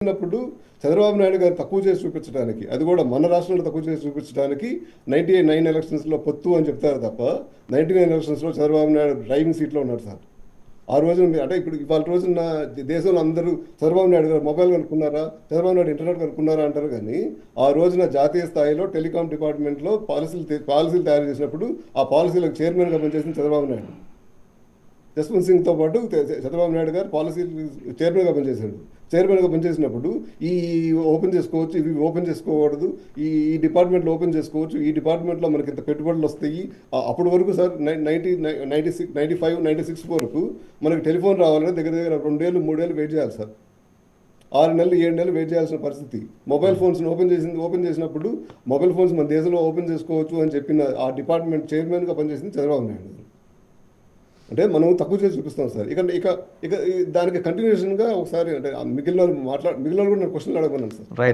ఉన్నప్పుడు చంద్రబాబు నాయుడు గారు తక్కువ చేసి చూపించడానికి, అది కూడా మన రాష్ట్రంలో తక్కువ చేసి చూపించడానికి 99 ఎలక్షన్స్లో పొత్తు అని చెప్తారు తప్ప 99 ఎలక్షన్స్లో చంద్రబాబు నాయుడు డ్రైవింగ్ సీట్లో ఉన్నాడు సార్. ఆ రోజున అంటే ఇప్పుడు ఇవాళ రోజున దేశంలో అందరూ చంద్రబాబు నాయుడు గారు మొబైల్ కనుక్కున్నారా, చంద్రబాబు నాయుడు ఇంటర్నెట్ కనుక్కున్నారా అంటారు. కానీ ఆ రోజున జాతీయ స్థాయిలో టెలికాం డిపార్ట్మెంట్లో పాలసీలు తయారు చేసినప్పుడు ఆ పాలసీలకు చైర్మన్గా పనిచేసిన చంద్రబాబు నాయుడు. జస్వంత్ సింగ్తో పాటు చంద్రబాబు నాయుడు గారు పాలసీ చైర్మన్గా పనిచేశాడు. చైర్మన్గా పనిచేసినప్పుడు ఈ ఓపెన్ చేసుకోవచ్చు, ఇవి ఓపెన్ చేసుకోకూడదు, ఈ డిపార్ట్మెంట్లో ఓపెన్ చేసుకోవచ్చు, ఈ డిపార్ట్మెంట్లో మనకి ఇంత పెట్టుబడులు వస్తాయి. అప్పటి వరకు సార్ 95-96 వరకు మనకి టెలిఫోన్ రావాలంటే దగ్గర దగ్గర 2 ఏళ్ళు 3 ఏళ్ళు వెయిట్ చేయాలి సార్. 6 నెలలు 7 నెలలు వెయిట్ చేయాల్సిన పరిస్థితి. మొబైల్ ఫోన్స్ ఓపెన్ చేసినప్పుడు మొబైల్ ఫోన్స్ మన దేశంలో ఓపెన్ చేసుకోవచ్చు అని చెప్పిన ఆ డిపార్ట్మెంట్ చైర్మన్గా పనిచేసింది చంద్రబాబు నాయుడు. అంటే మనం తక్కువ చేసి చూపిస్తాం సార్. ఇక ఇక ఇక దానికి కంటిన్యూషన్గా ఒకసారి అంటే మిగిలిన వాళ్ళు కూడా నేను క్వశ్చన్లు అడగమన్నాను సార్. రైట్.